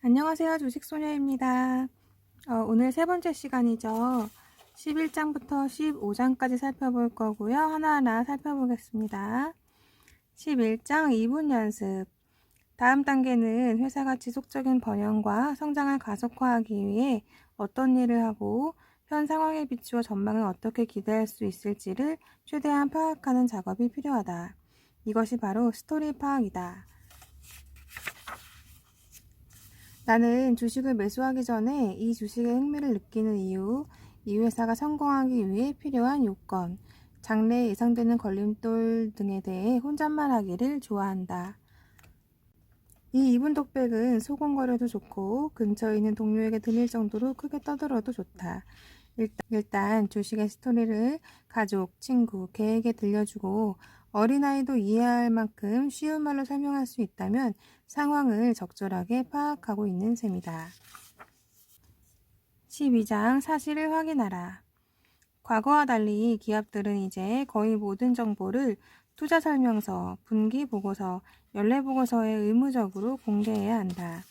안녕하세요. 주식소녀입니다. 오늘 세 번째 시간이죠. 11장부터 15장까지 살펴볼 거고요. 하나하나 살펴보겠습니다. 11장 2분 연습. 다음 단계는 회사가 지속적인 번영과 성장을 가속화하기 위해 어떤 일을 하고 현 상황에 비추어 전망을 어떻게 기대할 수 있을지를 최대한 파악하는 작업이 필요하다. 이것이 바로 스토리 파악이다. 나는 주식을 매수하기 전에 이 주식에 흥미를 느끼는 이유, 이 회사가 성공하기 위해 필요한 요건, 장래에 예상되는 걸림돌 등에 대해 혼잣말하기를 좋아한다. 이 이분 독백은 소곤거려도 좋고 근처에 있는 동료에게 들릴 정도로 크게 떠들어도 좋다. 일단 주식의 스토리를 가족, 친구, 개에게 들려주고 어린아이도 이해할 만큼 쉬운 말로 설명할 수 있다면 상황을 적절하게 파악하고 있는 셈이다. 12장 사실을 확인하라. 과거와 달리 기업들은 이제 거의 모든 정보를 투자 설명서, 분기 보고서, 연례 보고서에 의무적으로 공개해야 한다.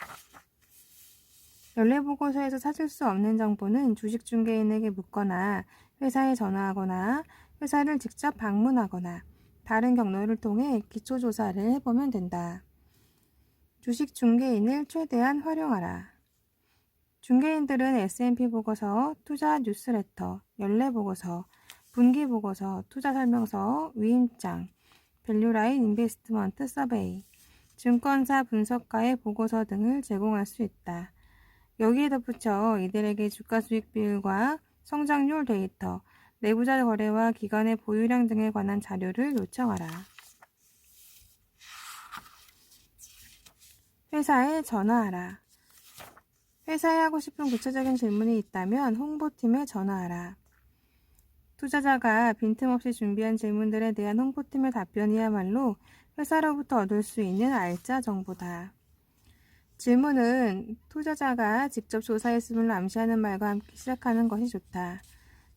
연례 보고서에서 찾을 수 없는 정보는 주식 중개인에게 묻거나 회사에 전화하거나 회사를 직접 방문하거나 다른 경로를 통해 기초조사를 해보면 된다. 주식 중개인을 최대한 활용하라. 중개인들은 S&P 보고서, 투자 뉴스레터, 연례 보고서, 분기 보고서, 투자 설명서, 위임장, 밸류라인 인베스트먼트 서베이, 증권사 분석가의 보고서 등을 제공할 수 있다. 여기에 덧붙여 이들에게 주가 수익 비율과 성장률 데이터, 내부자 거래와 기관의 보유량 등에 관한 자료를 요청하라. 회사에 전화하라. 회사에 하고 싶은 구체적인 질문이 있다면 홍보팀에 전화하라. 투자자가 빈틈없이 준비한 질문들에 대한 홍보팀의 답변이야말로 회사로부터 얻을 수 있는 알짜 정보다. 질문은 투자자가 직접 조사했음을 암시하는 말과 함께 시작하는 것이 좋다.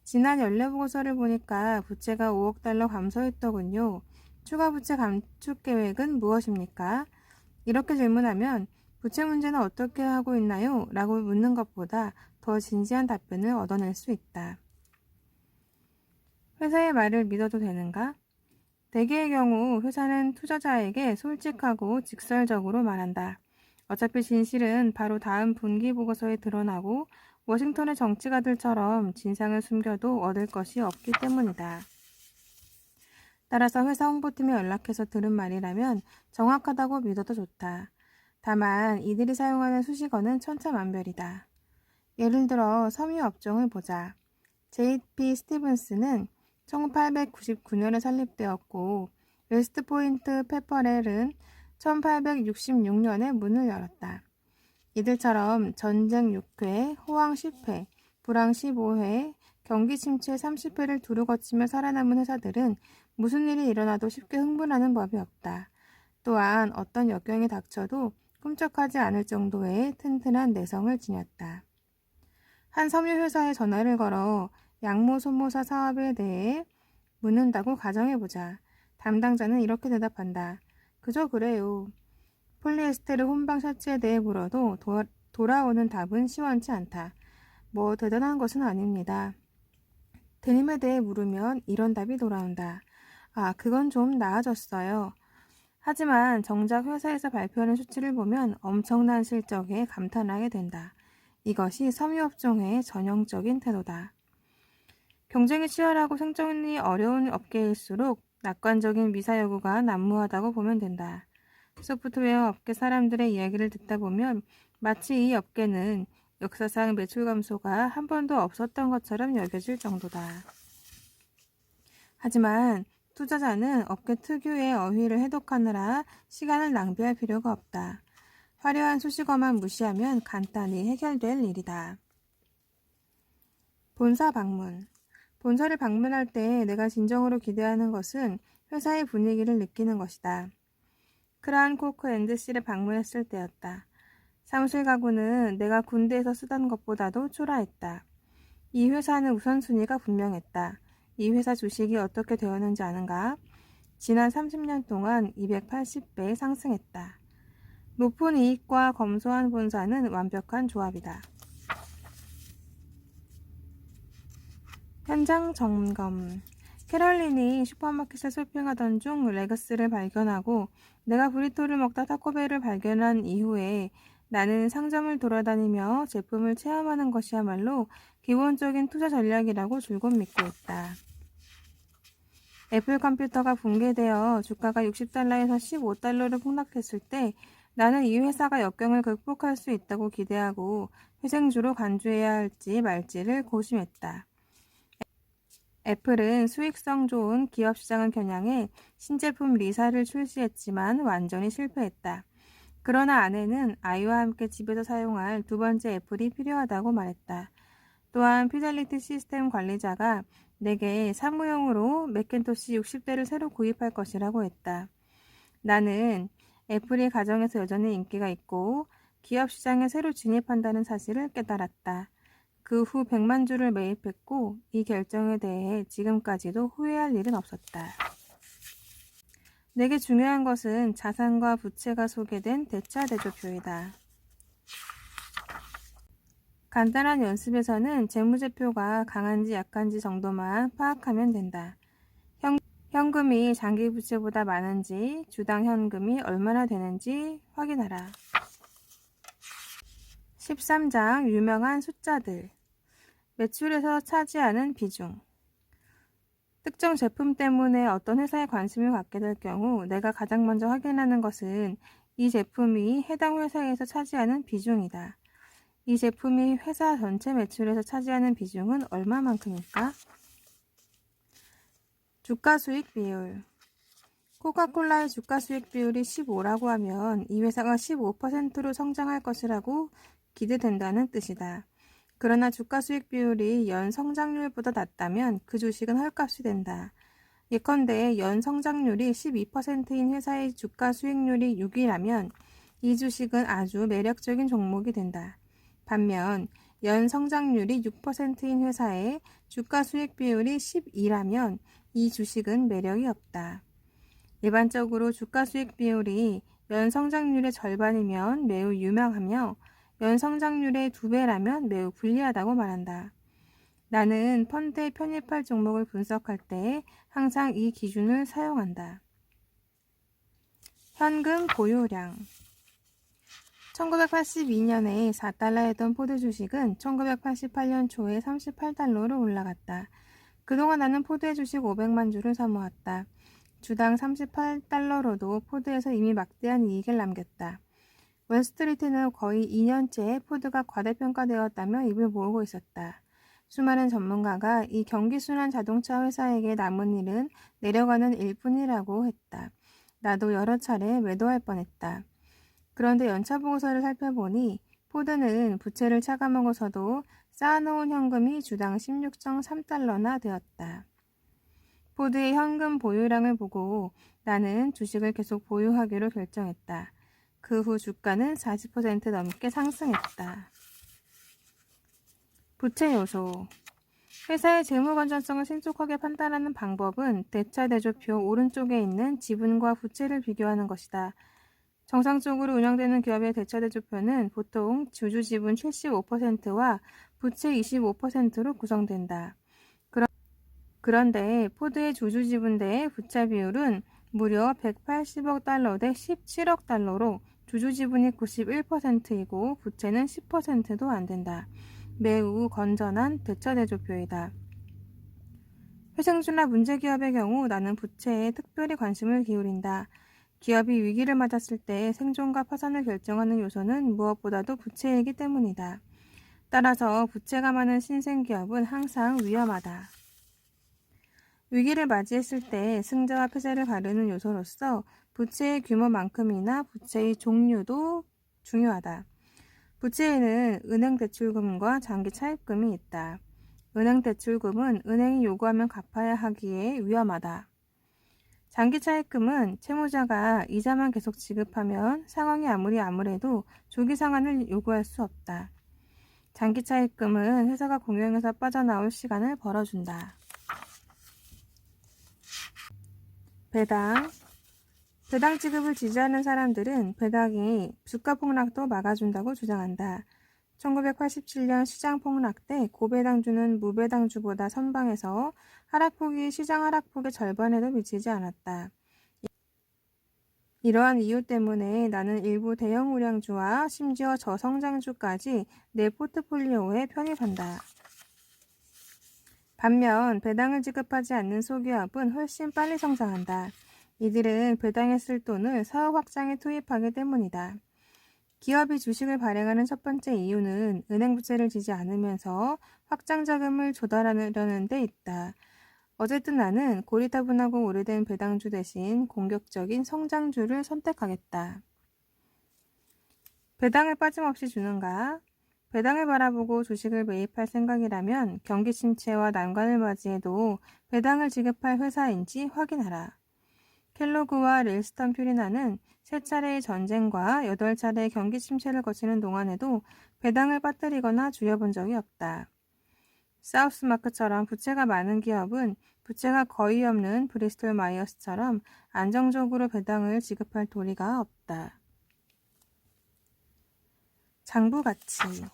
지난 연례보고서를 보니까 부채가 5억 달러 감소했더군요. 추가 부채 감축 계획은 무엇입니까? 이렇게 질문하면 부채 문제는 어떻게 하고 있나요? 라고 묻는 것보다 더 진지한 답변을 얻어낼 수 있다. 회사의 말을 믿어도 되는가? 대개의 경우 회사는 투자자에게 솔직하고 직설적으로 말한다. 어차피 진실은 바로 다음 분기 보고서에 드러나고 워싱턴의 정치가들처럼 진상을 숨겨도 얻을 것이 없기 때문이다. 따라서 회사 홍보팀에 연락해서 들은 말이라면 정확하다고 믿어도 좋다. 다만 이들이 사용하는 수식어는 천차만별이다. 예를 들어 섬유 업종을 보자. J.P. 스티븐스는 1899년에 설립되었고 웨스트포인트 페퍼렐은 1866년에 문을 열었다. 이들처럼 전쟁 6회, 호황 10회, 불황 15회, 경기 침체 30회를 두루 거치며 살아남은 회사들은 무슨 일이 일어나도 쉽게 흥분하는 법이 없다. 또한 어떤 역경이 닥쳐도 꿈쩍하지 않을 정도의 튼튼한 내성을 지녔다. 한 섬유회사에 전화를 걸어 양모 소모사 사업에 대해 묻는다고 가정해보자. 담당자는 이렇게 대답한다. 그저 그래요. 폴리에스테르 혼방 셔츠에 대해 물어도 돌아오는 답은 시원치 않다. 뭐 대단한 것은 아닙니다. 데님에 대해 물으면 이런 답이 돌아온다. 아, 그건 좀 나아졌어요. 하지만 정작 회사에서 발표하는 수치를 보면 엄청난 실적에 감탄하게 된다. 이것이 섬유업종의 전형적인 태도다. 경쟁이 치열하고 생존이 어려운 업계일수록 낙관적인 미사 여구가 난무하다고 보면 된다. 소프트웨어 업계 사람들의 이야기를 듣다 보면 마치 이 업계는 역사상 매출 감소가 한 번도 없었던 것처럼 여겨질 정도다. 하지만 투자자는 업계 특유의 어휘를 해독하느라 시간을 낭비할 필요가 없다. 화려한 수식어만 무시하면 간단히 해결될 일이다. 본사 방문. 본사를 방문할 때 내가 진정으로 기대하는 것은 회사의 분위기를 느끼는 것이다. 크라운 코크 앤드실에 방문했을 때였다. 사무실 가구는 내가 군대에서 쓰던 것보다도 초라했다. 이 회사는 우선순위가 분명했다. 이 회사 주식이 어떻게 되었는지 아는가? 지난 30년 동안 280배 상승했다. 높은 이익과 검소한 본사는 완벽한 조합이다. 현장 점검. 캐럴린이 슈퍼마켓을 쇼핑하던 중 레그스를 발견하고 내가 브리토를 먹다 타코벨을 발견한 이후에 나는 상점을 돌아다니며 제품을 체험하는 것이야말로 기본적인 투자 전략이라고 줄곧 믿고 있다. 애플 컴퓨터가 붕괴되어 주가가 60달러에서 15달러로 폭락했을 때 나는 이 회사가 역경을 극복할 수 있다고 기대하고 회생주로 간주해야 할지 말지를 고심했다. 애플은 수익성 좋은 기업 시장을 겨냥해 신제품 리사를 출시했지만 완전히 실패했다. 그러나 아내는 아이와 함께 집에서 사용할 두 번째 애플이 필요하다고 말했다. 또한 피델리티 시스템 관리자가 내게 사무용으로 맥킨토시 60대를 새로 구입할 것이라고 했다. 나는 애플이 가정에서 여전히 인기가 있고 기업 시장에 새로 진입한다는 사실을 깨달았다. 그 후 100만 주를 매입했고 이 결정에 대해 지금까지도 후회할 일은 없었다. 내게 중요한 것은 자산과 부채가 소개된 대차대조표이다. 간단한 연습에서는 재무제표가 강한지 약한지 정도만 파악하면 된다. 현금이 장기 부채보다 많은지, 주당 현금이 얼마나 되는지 확인하라. 13장 유명한 숫자들. 매출에서 차지하는 비중. 특정 제품 때문에 어떤 회사에 관심을 갖게 될 경우 내가 가장 먼저 확인하는 것은 이 제품이 해당 회사에서 차지하는 비중이다. 이 제품이 회사 전체 매출에서 차지하는 비중은 얼마만큼일까? 주가수익 비율. 코카콜라의 주가수익 비율이 15라고 하면 이 회사가 15%로 성장할 것이라고 기대된다는 뜻이다. 그러나 주가수익 비율이 연 성장률보다 낮다면 그 주식은 헐값이 된다. 예컨대 연 성장률이 12%인 회사의 주가 수익률이 6이라면 이 주식은 아주 매력적인 종목이 된다. 반면 연 성장률이 6%인 회사의 주가 수익 비율이 12라면 이 주식은 매력이 없다. 일반적으로 주가 수익 비율이 연 성장률의 절반이면 매우 유명하며 연 성장률의 2배라면 매우 불리하다고 말한다. 나는 펀드에 편입할 종목을 분석할 때 항상 이 기준을 사용한다. 현금 보유량. 1982년에 4달러였던 포드 주식은 1988년 초에 38달러로 올라갔다. 그동안 나는 포드의 주식 500만 주를 사모았다. 주당 38달러로도 포드에서 이미 막대한 이익을 남겼다. 월스트리트는 거의 2년째 포드가 과대평가되었다며 입을 모으고 있었다. 수많은 전문가가 이 경기순환 자동차 회사에게 남은 일은 내려가는 일뿐이라고 했다. 나도 여러 차례 매도할 뻔했다. 그런데 연차보고서를 살펴보니 포드는 부채를 차감하고서도 쌓아놓은 현금이 주당 16.3달러나 되었다. 포드의 현금 보유량을 보고 나는 주식을 계속 보유하기로 결정했다. 그 후 주가는 40% 넘게 상승했다. 부채 요소. 회사의 재무 건전성을 신속하게 판단하는 방법은 대차대조표 오른쪽에 있는 지분과 부채를 비교하는 것이다. 정상적으로 운영되는 기업의 대차대조표는 보통 주주지분 75%와 부채 25%로 구성된다. 그런데 포드의 주주지분 대 부채 비율은 무려 180억 달러 대 17억 달러로 주주지분이 91%이고 부채는 10%도 안 된다. 매우 건전한 대차대조표이다. 회생주나 문제기업의 경우 나는 부채에 특별히 관심을 기울인다. 기업이 위기를 맞았을 때 생존과 파산을 결정하는 요소는 무엇보다도 부채이기 때문이다. 따라서 부채가 많은 신생기업은 항상 위험하다. 위기를 맞이했을 때 승자와 패배를 가르는 요소로서 부채의 규모만큼이나 부채의 종류도 중요하다. 부채에는 은행 대출금과 장기 차입금이 있다. 은행 대출금은 은행이 요구하면 갚아야 하기에 위험하다. 장기 차입금은 채무자가 이자만 계속 지급하면 상황이 아무래도 조기 상환을 요구할 수 없다. 장기 차입금은 회사가 공영에서 빠져나올 시간을 벌어준다. 배당. 배당 지급을 지지하는 사람들은 배당이 주가 폭락도 막아준다고 주장한다. 1987년 시장 폭락 때 고배당주는 무배당주보다 선방해서 하락폭이 시장 하락폭의 절반에도 미치지 않았다. 이러한 이유 때문에 나는 일부 대형 우량주와 심지어 저성장주까지 내 포트폴리오에 편입한다. 반면 배당을 지급하지 않는 소기업은 훨씬 빨리 성장한다. 이들은 배당에 쓸 돈을 사업 확장에 투입하기 때문이다. 기업이 주식을 발행하는 첫 번째 이유는 은행 부채를 지지 않으면서 확장 자금을 조달하려는 데 있다. 어쨌든 나는 고리타분하고 오래된 배당주 대신 공격적인 성장주를 선택하겠다. 배당을 빠짐없이 주는가? 배당을 바라보고 주식을 매입할 생각이라면 경기 침체와 난관을 맞이해도 배당을 지급할 회사인지 확인하라. 켈로그와 릴스턴 퓨리나는 3차례의 전쟁과 8차례의 경기 침체를 거치는 동안에도 배당을 빠뜨리거나 줄여본 적이 없다. 사우스마크처럼 부채가 많은 기업은 부채가 거의 없는 브리스톨 마이어스처럼 안정적으로 배당을 지급할 도리가 없다. 장부가치.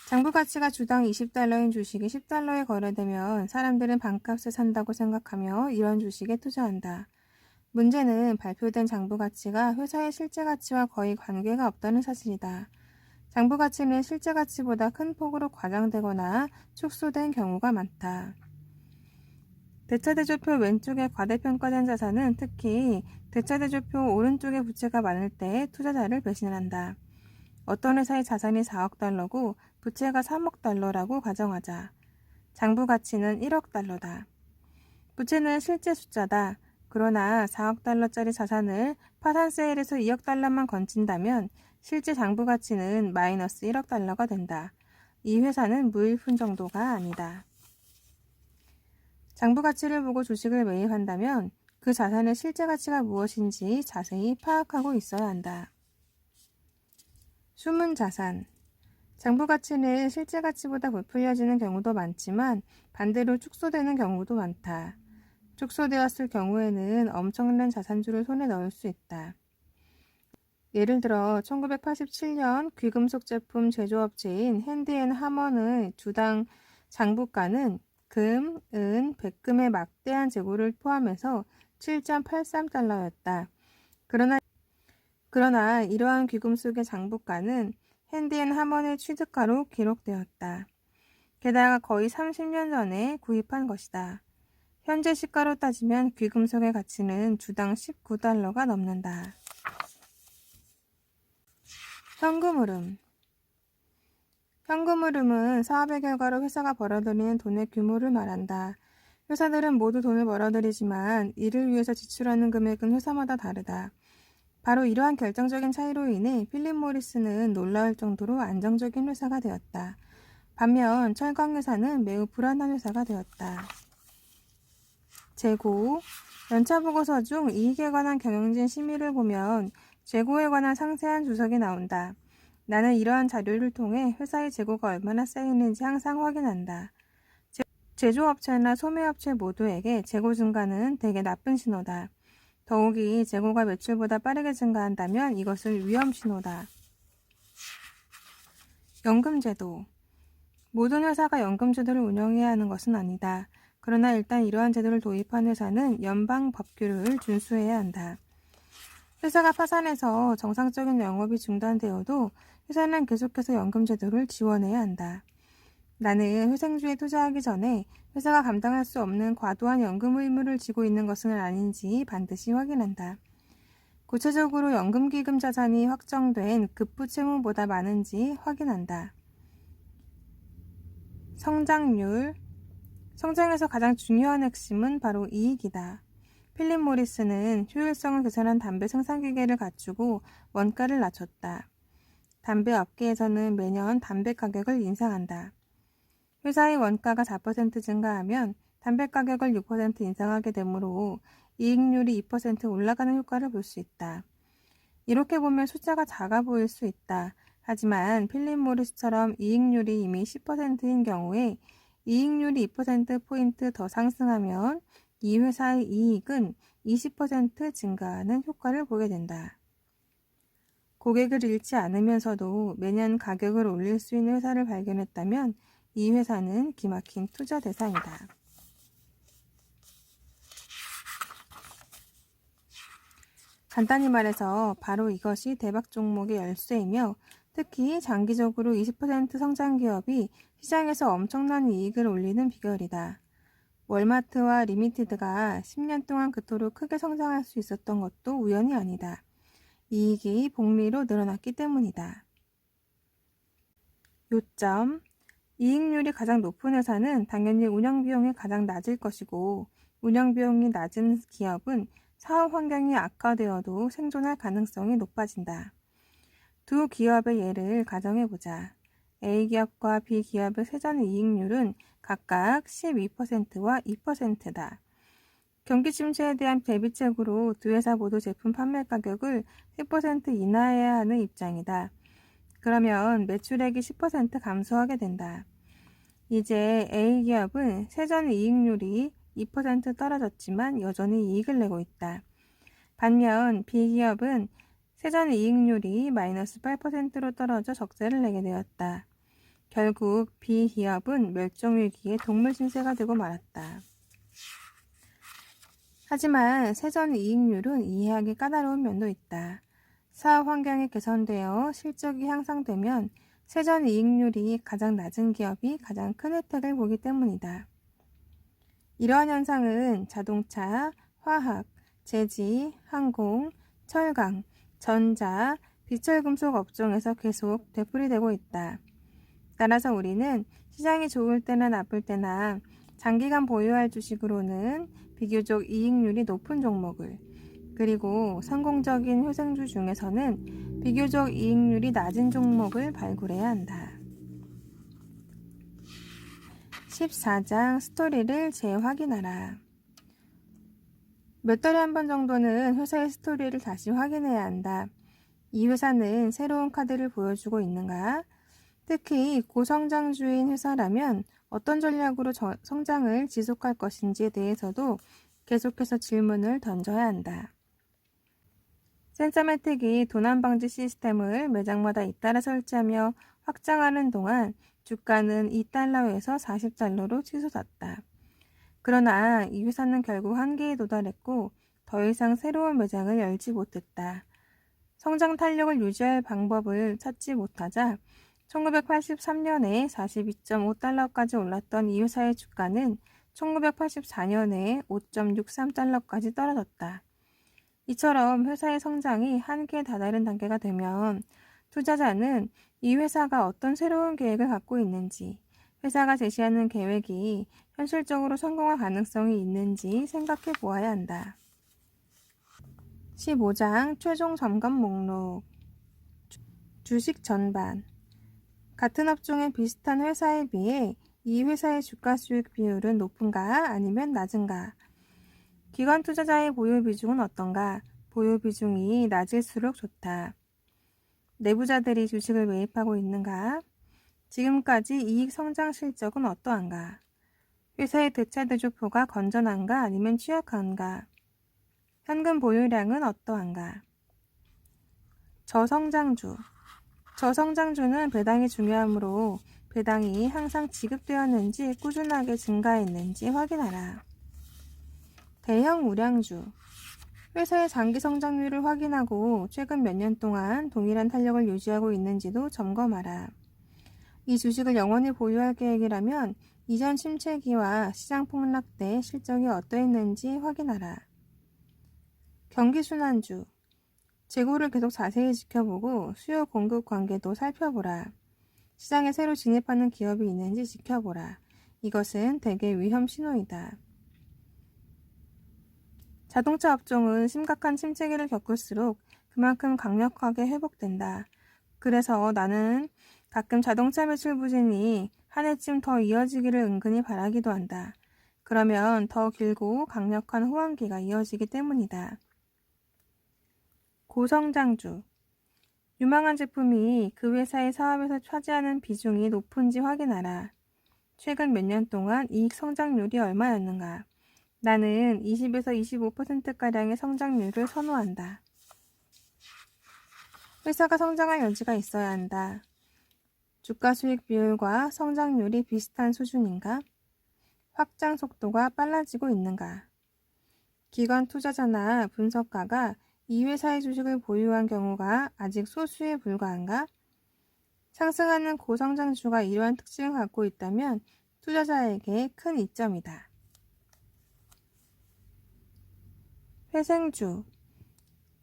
장부가치가 주당 $20인 주식이 $10에 거래되면 사람들은 반값에 산다고 생각하며 이런 주식에 투자한다. 문제는 발표된 장부가치가 회사의 실제 가치와 거의 관계가 없다는 사실이다. 장부가치는 실제 가치보다 큰 폭으로 과장되거나 축소된 경우가 많다. 대차대조표 왼쪽에 과대평가된 자산은 특히 대차대조표 오른쪽에 부채가 많을 때 투자자를 배신한다. 어떤 회사의 자산이 4억 달러고 부채가 3억 달러라고 가정하자. 장부 가치는 1억 달러다. 부채는 실제 숫자다. 그러나 4억 달러짜리 자산을 파산 세일에서 2억 달러만 건진다면 실제 장부 가치는 마이너스 1억 달러가 된다. 이 회사는 무일푼 정도가 아니다. 장부 가치를 보고 주식을 매입한다면 그 자산의 실제 가치가 무엇인지 자세히 파악하고 있어야 한다. 숨은 자산. 장부 가치는 실제 가치보다 부풀려지는 경우도 많지만 반대로 축소되는 경우도 많다. 축소되었을 경우에는 엄청난 자산주를 손에 넣을 수 있다. 예를 들어 1987년 귀금속 제품 제조업체인 핸디앤하먼의 주당 장부가는 금, 은, 백금의 막대한 재고를 포함해서 7.83달러였다. 그러나 이러한 귀금속의 장부가는 핸디앤하먼의 취득가로 기록되었다. 게다가 거의 30년 전에 구입한 것이다. 현재 시가로 따지면 귀금속의 가치는 주당 $19가 넘는다. 현금흐름. 현금흐름은 사업의 결과로 회사가 벌어들이는 돈의 규모를 말한다. 회사들은 모두 돈을 벌어들이지만 이를 위해서 지출하는 금액은 회사마다 다르다. 바로 이러한 결정적인 차이로 인해 필립 모리스는 놀라울 정도로 안정적인 회사가 되었다. 반면 철강회사는 매우 불안한 회사가 되었다. 재고. 연차보고서 중 이익에 관한 경영진 심의를 보면 재고에 관한 상세한 주석이 나온다. 나는 이러한 자료를 통해 회사의 재고가 얼마나 쌓이는지 항상 확인한다. 제조업체나 소매업체 모두에게 재고 증가는 대개 나쁜 신호다. 더욱이 재고가 매출보다 빠르게 증가한다면 이것은 위험 신호다. 연금제도. 모든 회사가 연금제도를 운영해야 하는 것은 아니다. 그러나 일단 이러한 제도를 도입한 회사는 연방 법규를 준수해야 한다. 회사가 파산해서 정상적인 영업이 중단되어도 회사는 계속해서 연금제도를 지원해야 한다. 나는 회생주에 투자하기 전에 회사가 감당할 수 없는 과도한 연금 의무를 지고 있는 것은 아닌지 반드시 확인한다. 구체적으로 연금기금 자산이 확정된 급부 채무보다 많은지 확인한다. 성장률. 성장에서 가장 중요한 핵심은 바로 이익이다. 필립 모리스는 효율성을 개선한 담배 생산 기계를 갖추고 원가를 낮췄다. 담배 업계에서는 매년 담배 가격을 인상한다. 회사의 원가가 4% 증가하면 담배 가격을 6% 인상하게 되므로 이익률이 2% 올라가는 효과를 볼 수 있다. 이렇게 보면 숫자가 작아 보일 수 있다. 하지만 필립 모리스처럼 이익률이 이미 10%인 경우에 이익률이 2%포인트 더 상승하면 이 회사의 이익은 20% 증가하는 효과를 보게 된다. 고객을 잃지 않으면서도 매년 가격을 올릴 수 있는 회사를 발견했다면 이 회사는 기막힌 투자 대상이다. 간단히 말해서 바로 이것이 대박 종목의 열쇠이며 특히 장기적으로 20% 성장 기업이 시장에서 엄청난 이익을 올리는 비결이다. 월마트와 리미티드가 10년 동안 그토록 크게 성장할 수 있었던 것도 우연이 아니다. 이익이 복리로 늘어났기 때문이다. 요점: 이익률이 가장 높은 회사는 당연히 운영비용이 가장 낮을 것이고 운영비용이 낮은 기업은 사업 환경이 악화되어도 생존할 가능성이 높아진다. 두 기업의 예를 가정해보자. A기업과 B기업의 세전 이익률은 각각 12%와 2%다. 경기 침체에 대한 대비책으로 두 회사 모두 제품 판매 가격을 10% 인하해야 하는 입장이다. 그러면 매출액이 10% 감소하게 된다. 이제 A기업은 세전 이익률이 2% 떨어졌지만 여전히 이익을 내고 있다. 반면 B기업은 세전 이익률이 마이너스 8%로 떨어져 적자를 내게 되었다. 결국 B기업은 멸종위기의 동물 신세가 되고 말았다. 하지만 세전 이익률은 이해하기 까다로운 면도 있다. 사업 환경이 개선되어 실적이 향상되면 세전 이익률이 가장 낮은 기업이 가장 큰 혜택을 보기 때문이다. 이러한 현상은 자동차, 화학, 제지, 항공, 철강, 전자, 비철금속 업종에서 계속 되풀이되고 있다. 따라서 우리는 시장이 좋을 때나 나쁠 때나 장기간 보유할 주식으로는 비교적 이익률이 높은 종목을, 그리고 성공적인 회생주 중에서는 비교적 이익률이 낮은 종목을 발굴해야 한다. 14장 스토리를 재확인하라. 몇 달에 한 번 정도는 회사의 스토리를 다시 확인해야 한다. 이 회사는 새로운 카드를 보여주고 있는가? 특히 고성장주인 회사라면 어떤 전략으로 성장을 지속할 것인지에 대해서도 계속해서 질문을 던져야 한다. 센서매틱이 도난방지 시스템을 매장마다 잇따라 설치하며 확장하는 동안 주가는 2달러에서 40달러로 치솟았다. 그러나 이 회사는 결국 한계에 도달했고 더 이상 새로운 매장을 열지 못했다. 성장 탄력을 유지할 방법을 찾지 못하자 1983년에 42.5달러까지 올랐던 이 회사의 주가는 1984년에 5.63달러까지 떨어졌다. 이처럼 회사의 성장이 한계에 다다른 단계가 되면 투자자는 이 회사가 어떤 새로운 계획을 갖고 있는지, 회사가 제시하는 계획이 현실적으로 성공할 가능성이 있는지 생각해 보아야 한다. 15장 최종 점검 목록. 주식 전반. 같은 업종의 비슷한 회사에 비해 이 회사의 주가 수익 비율은 높은가 아니면 낮은가? 기관 투자자의 보유 비중은 어떤가? 보유 비중이 낮을수록 좋다. 내부자들이 주식을 매입하고 있는가? 지금까지 이익 성장 실적은 어떠한가? 회사의 대차대조표가 건전한가 아니면 취약한가? 현금 보유량은 어떠한가? 저성장주. 저성장주는 배당이 중요하므로 배당이 항상 지급되었는지 꾸준하게 증가했는지 확인하라. 대형 우량주. 회사의 장기 성장률을 확인하고 최근 몇 년 동안 동일한 탄력을 유지하고 있는지도 점검하라. 이 주식을 영원히 보유할 계획이라면 이전 침체기와 시장 폭락 때 실적이 어떠했는지 확인하라. 경기순환주. 재고를 계속 자세히 지켜보고 수요 공급 관계도 살펴보라. 시장에 새로 진입하는 기업이 있는지 지켜보라. 이것은 대개 위험 신호이다. 자동차 업종은 심각한 침체기를 겪을수록 그만큼 강력하게 회복된다. 그래서 나는 가끔 자동차 매출 부진이 한 해쯤 더 이어지기를 은근히 바라기도 한다. 그러면 더 길고 강력한 호황기가 이어지기 때문이다. 고성장주. 유망한 제품이 그 회사의 사업에서 차지하는 비중이 높은지 확인하라. 최근 몇 년 동안 이익 성장률이 얼마였는가? 나는 20에서 25%가량의 성장률을 선호한다. 회사가 성장할 여지가 있어야 한다. 주가 수익 비율과 성장률이 비슷한 수준인가? 확장 속도가 빨라지고 있는가? 기관 투자자나 분석가가 이 회사의 주식을 보유한 경우가 아직 소수에 불과한가? 상승하는 고성장주가 이러한 특징을 갖고 있다면 투자자에게 큰 이점이다. 회생주.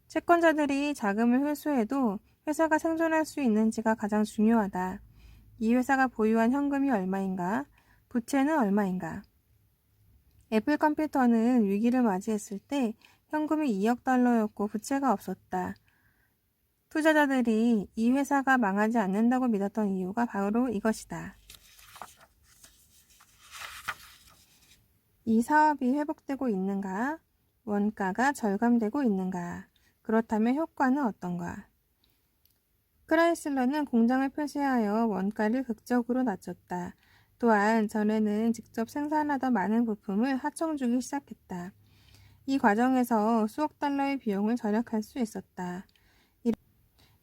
채권자들이 자금을 회수해도 회사가 생존할 수 있는지가 가장 중요하다. 이 회사가 보유한 현금이 얼마인가? 부채는 얼마인가? 애플 컴퓨터는 위기를 맞이했을 때 현금이 2억 달러였고 부채가 없었다. 투자자들이 이 회사가 망하지 않는다고 믿었던 이유가 바로 이것이다. 이 사업이 회복되고 있는가? 원가가 절감되고 있는가? 그렇다면 효과는 어떤가? 크라이슬러는 공장을 폐쇄하여 원가를 극적으로 낮췄다. 또한 전에는 직접 생산하던 많은 부품을 하청주기 시작했다. 이 과정에서 수억 달러의 비용을 절약할 수 있었다.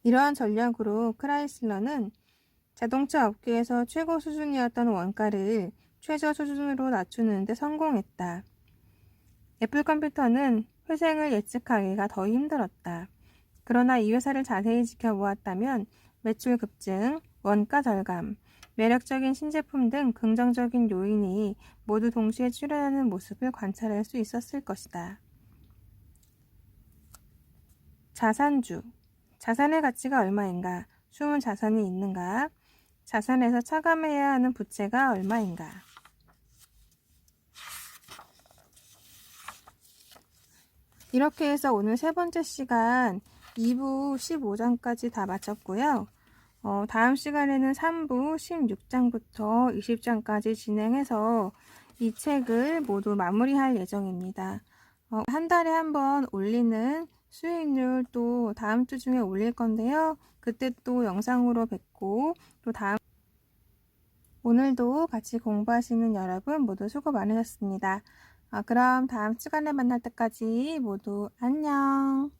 이러한 전략으로 크라이슬러는 자동차 업계에서 최고 수준이었던 원가를 최저 수준으로 낮추는 데 성공했다. 애플 컴퓨터는 회생을 예측하기가 더 힘들었다. 그러나 이 회사를 자세히 지켜보았다면 매출 급증, 원가 절감, 매력적인 신제품 등 긍정적인 요인이 모두 동시에 출현하는 모습을 관찰할 수 있었을 것이다. 자산주. 자산의 가치가 얼마인가? 숨은 자산이 있는가? 자산에서 차감해야 하는 부채가 얼마인가? 이렇게 해서 오늘 세 번째 시간 2부 15장까지 다 마쳤고요. 다음 시간에는 3부 16장부터 20장까지 진행해서 이 책을 모두 마무리할 예정입니다. 한 달에 한 번 올리는 수익률 또 다음 주 중에 올릴 건데요. 그때 또 영상으로 뵙고 또 다음 오늘도 같이 공부하시는 여러분 모두 수고 많으셨습니다. 그럼 다음 시간에 만날 때까지 모두 안녕.